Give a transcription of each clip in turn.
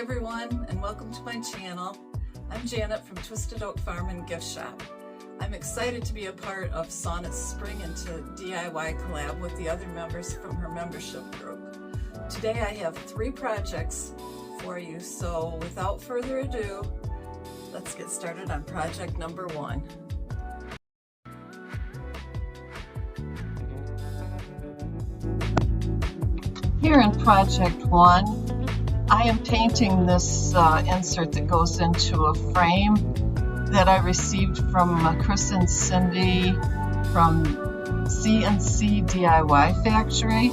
everyone, and welcome to my channel. I'm Janet from Twisted Oak Farm and Gift Shop. I'm excited to be a part of Sonnet's Spring into DIY collab with the other members from her membership group. Today I have 3 projects for you, so without further ado, let's get started on project number 1. Here in project 1, I am painting this insert that goes into a frame that I received from Chris and Cindy from C&C DIY Factory.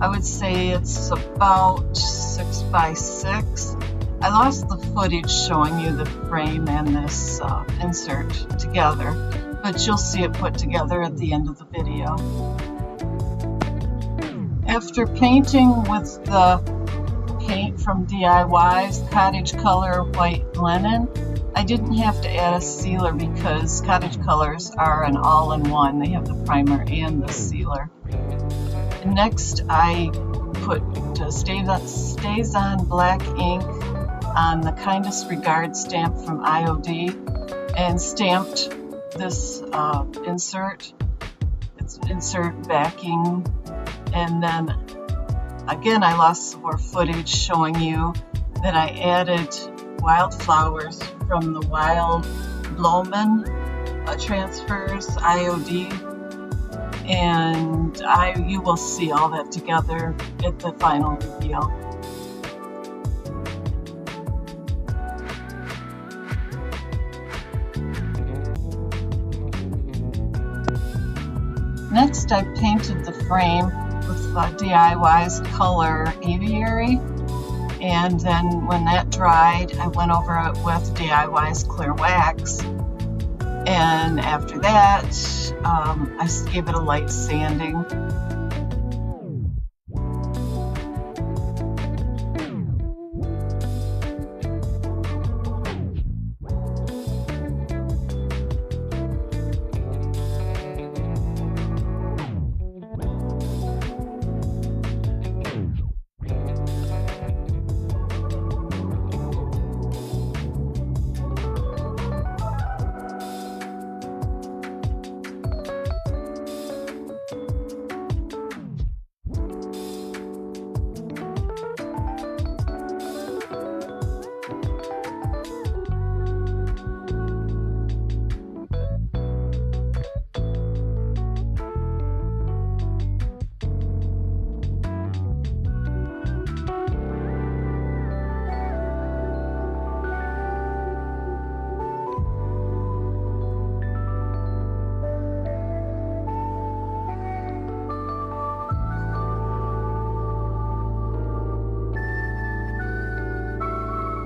I would say it's about 6 by 6. I lost the footage showing you the frame and this insert together, but you'll see it put together at the end of the video. After painting with the paint from DIY's Cottage color white linen, I didn't have to add a sealer because Cottage colors are an all-in-one. They have the primer and the sealer. And next I put Stays On black ink on the Kindest Regards stamp from IOD and stamped this insert. It's insert backing, and then again, I lost some more footage showing you that I added wildflowers from the Wild Bloemen transfers IOD, and you will see all that together at the final reveal. Next, I painted the frame with DIY's color Aviary, and then when that dried I went over it with DIY's clear wax, and after that I gave it a light sanding.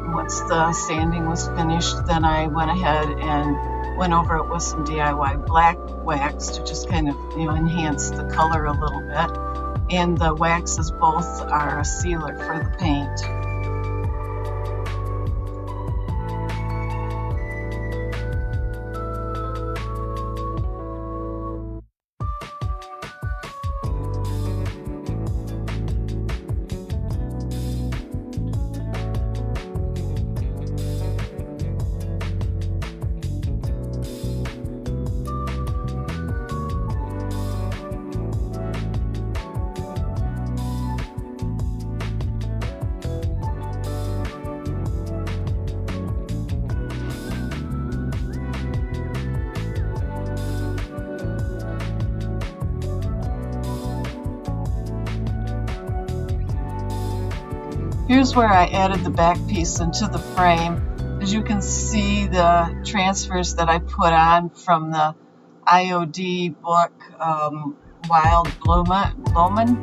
Once the sanding was finished, then I went ahead and went over it with some DIY black wax to just kind of, enhance the color a little bit. And the waxes both are a sealer for the paint. Here's where I added the back piece into the frame. As you can see, the transfers that I put on from the IOD book, Wild Bloemen,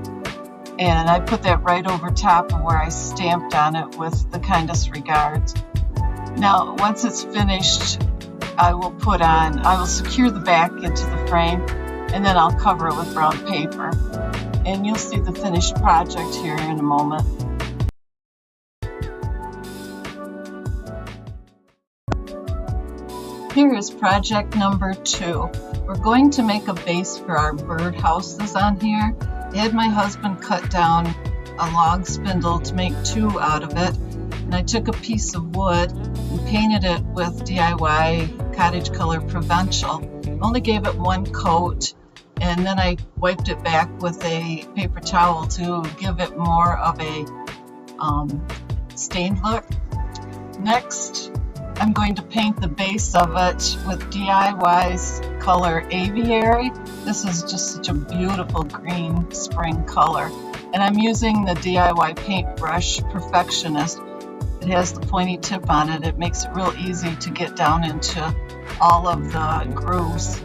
and I put that right over top of where I stamped on it with the Kindest Regards. Now, once it's finished, I will secure the back into the frame, and then I'll cover it with brown paper. And you'll see the finished project here in a moment. Here is project number 2. We're going to make a base for our bird houses on here. I had my husband cut down a log spindle to make 2 out of it. And I took a piece of wood and painted it with DIY Cottage Color Provincial. Only gave it one coat, and then I wiped it back with a paper towel to give it more of a stained look. Next, I'm going to paint the base of it with DIY's color Aviary. This is just such a beautiful green spring color. And I'm using the DIY Paintbrush Perfectionist. It has the pointy tip on it. It makes it real easy to get down into all of the grooves.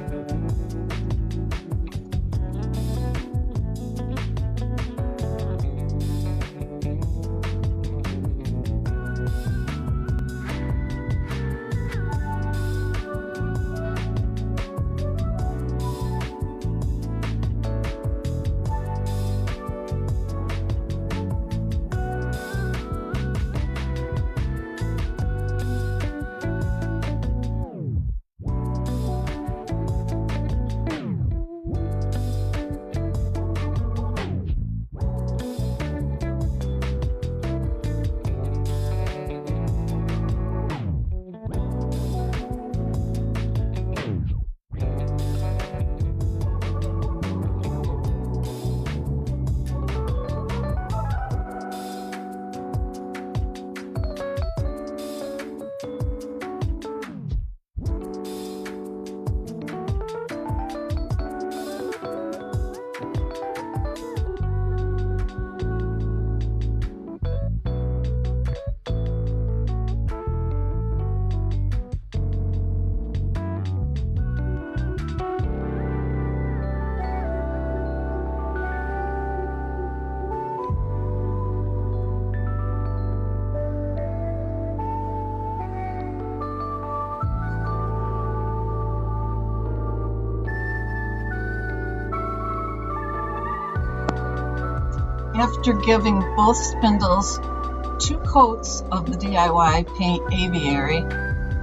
After giving both spindles 2 coats of the DIY paint Aviary,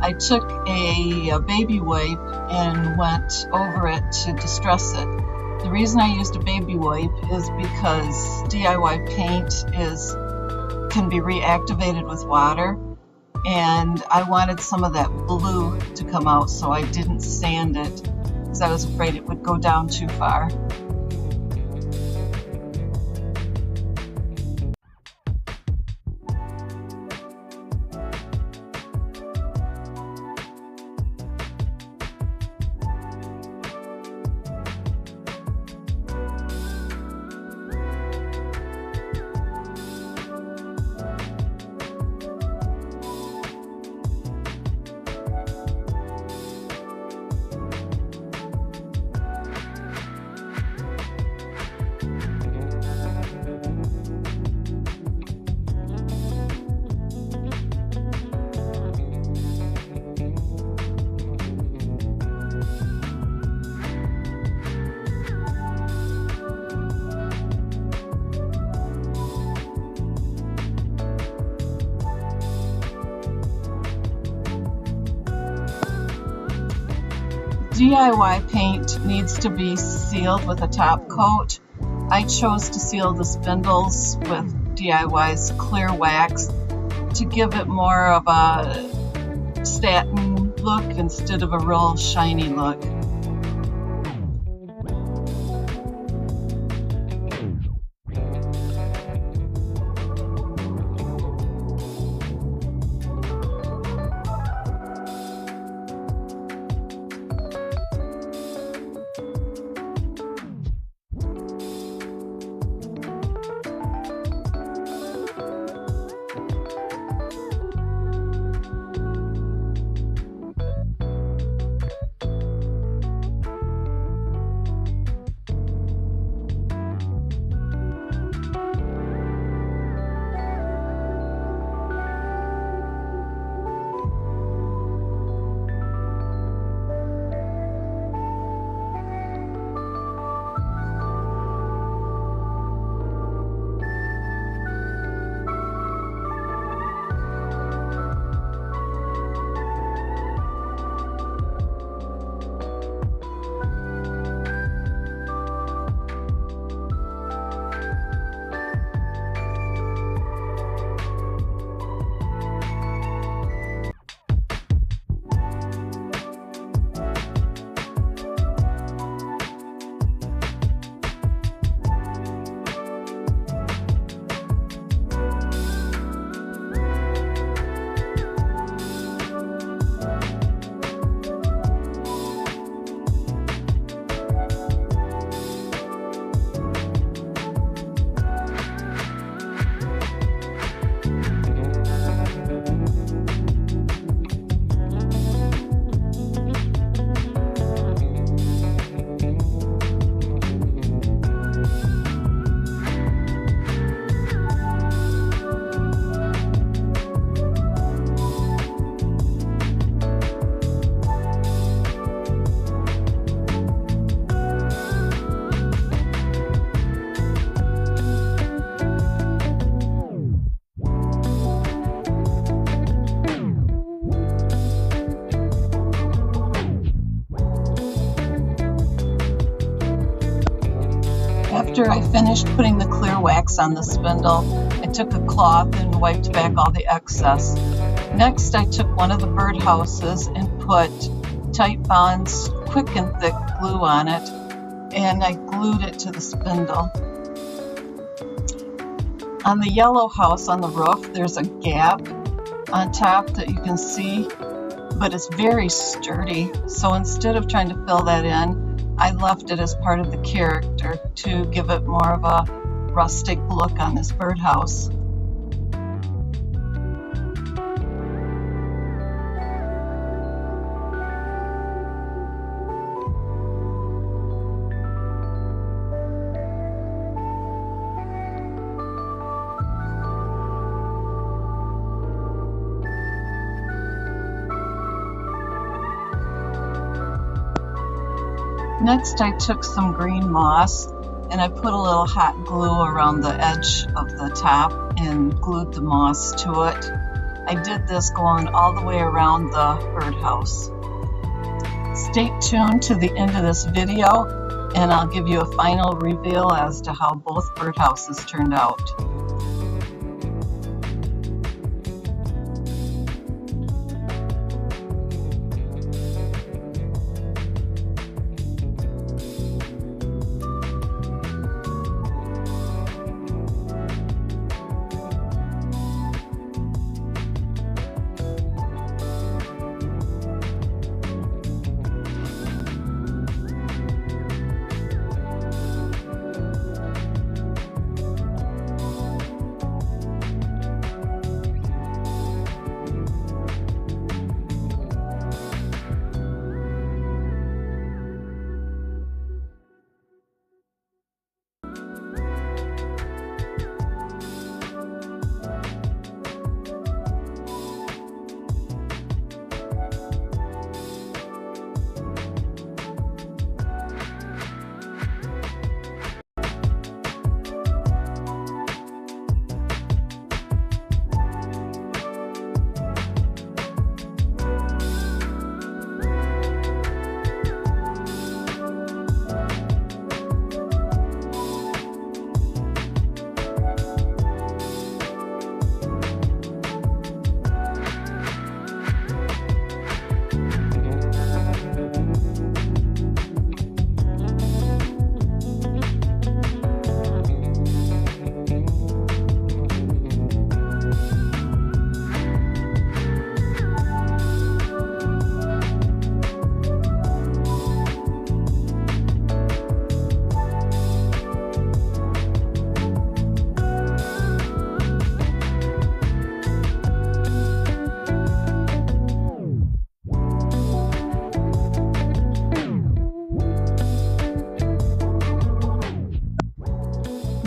I took a baby wipe and went over it to distress it. The reason I used a baby wipe is because DIY paint can be reactivated with water, and I wanted some of that blue to come out, so I didn't sand it because I was afraid it would go down too far. DIY paint needs to be sealed with a top coat. I chose to seal the spindles with DIY's clear wax to give it more of a satin look instead of a real shiny look. After I finished putting the clear wax on the spindle, I took a cloth and wiped back all the excess. Next, I took one of the birdhouses and put Titebond's Quick and Thick glue on it, and I glued it to the spindle. On the yellow house on the roof, there's a gap on top that you can see, but it's very sturdy. So instead of trying to fill that in, I left it as part of the character to give it more of a rustic look on this birdhouse. Next, I took some green moss and I put a little hot glue around the edge of the top and glued the moss to it. I did this going all the way around the birdhouse. Stay tuned to the end of this video and I'll give you a final reveal as to how both birdhouses turned out.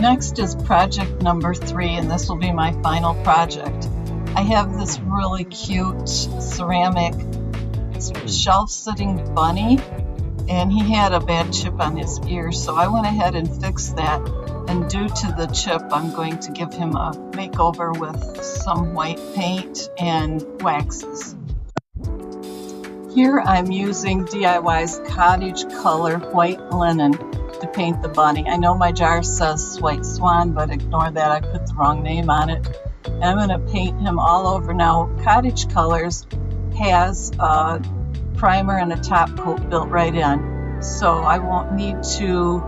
Next is project number 3, and this will be my final project. I have this really cute ceramic shelf-sitting bunny, and he had a bad chip on his ear, so I went ahead and fixed that. And due to the chip, I'm going to give him a makeover with some white paint and waxes. Here I'm using DIY's Cottage color white linen to paint the bunny. I know my jar says White Swan, but ignore that, I put the wrong name on it. And I'm going to paint him all over. Now, Cottage Colors has a primer and a top coat built right in, so I won't need to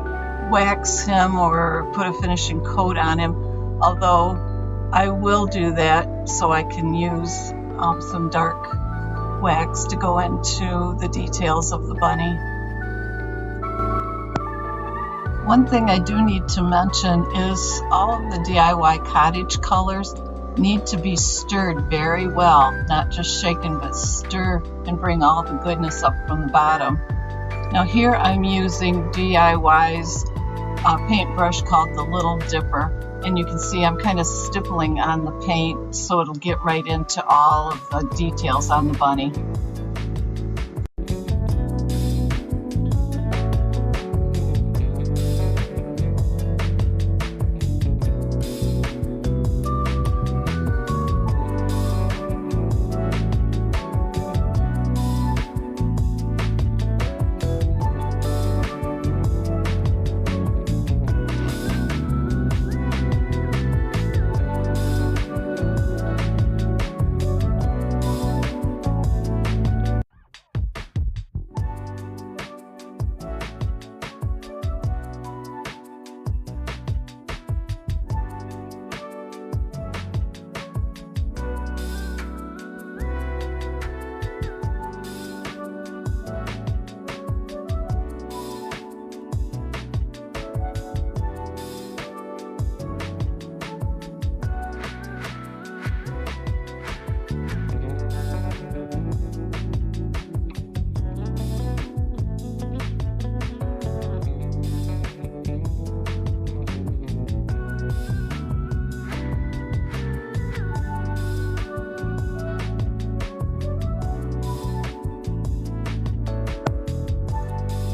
wax him or put a finishing coat on him, although I will do that so I can use some dark wax to go into the details of the bunny. One thing I do need to mention is all of the DIY Cottage colors need to be stirred very well, not just shaken, but stir and bring all the goodness up from the bottom. Now here I'm using DIY's paintbrush called the Little Dipper, and you can see I'm kind of stippling on the paint so it'll get right into all of the details on the bunny.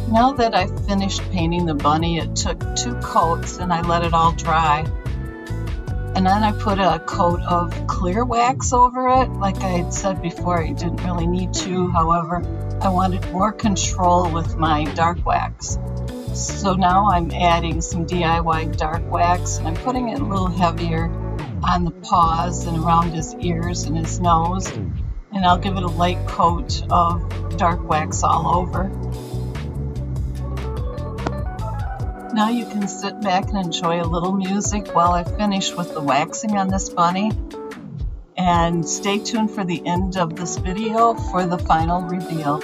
Now that I finished painting the bunny, it took 2 coats and I let it all dry. And then I put a coat of clear wax over it. Like I had said before, you didn't really need to. However, I wanted more control with my dark wax. So now I'm adding some DIY dark wax, and I'm putting it a little heavier on the paws and around his ears and his nose. And I'll give it a light coat of dark wax all over. Now you can sit back and enjoy a little music while I finish with the waxing on this bunny. And stay tuned for the end of this video for the final reveal.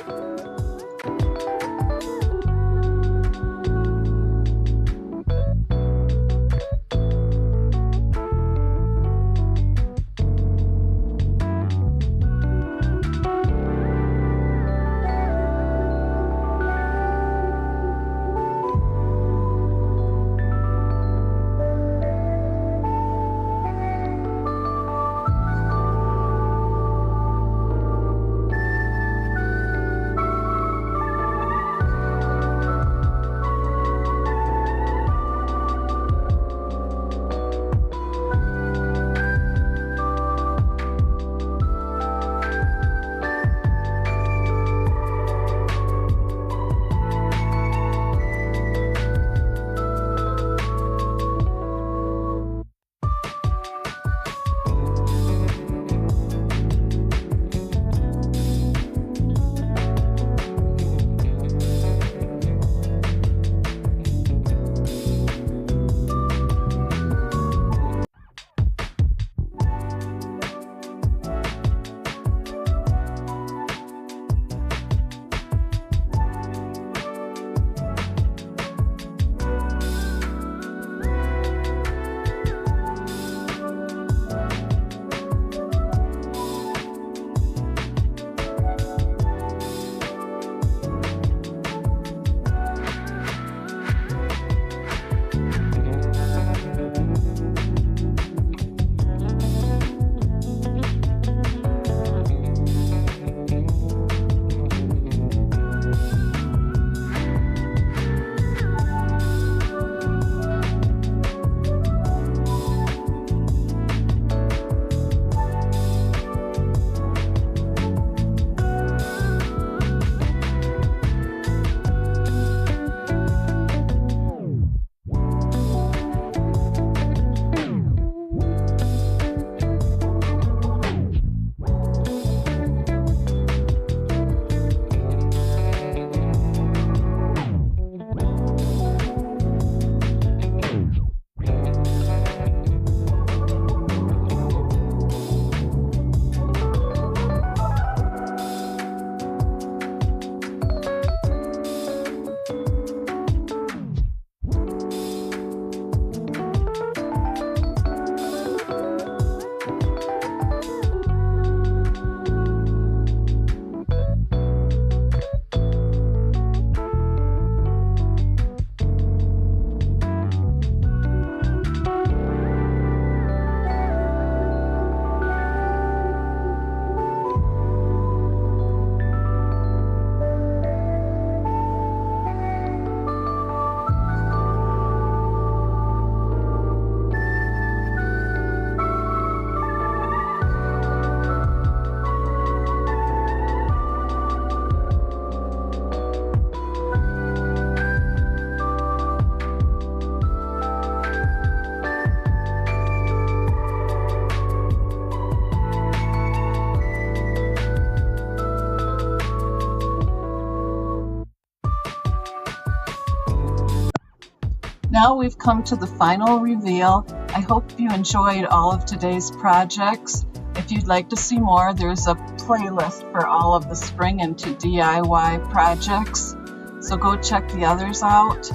Now we've come to the final reveal. I hope you enjoyed all of today's projects. If you'd like to see more, there's a playlist for all of the spring into DIY projects. So go check the others out.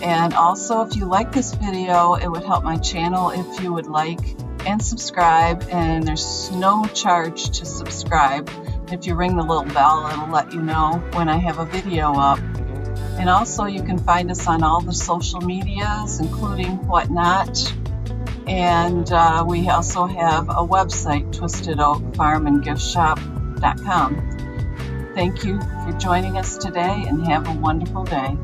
And also, if you like this video, it would help my channel if you would like and subscribe. And there's no charge to subscribe. If you ring the little bell, it'll let you know when I have a video up. And also, you can find us on all the social medias, including Whatnot. And we also have a website, twistedoakfarmandgiftshop.com. Thank you for joining us today and have a wonderful day.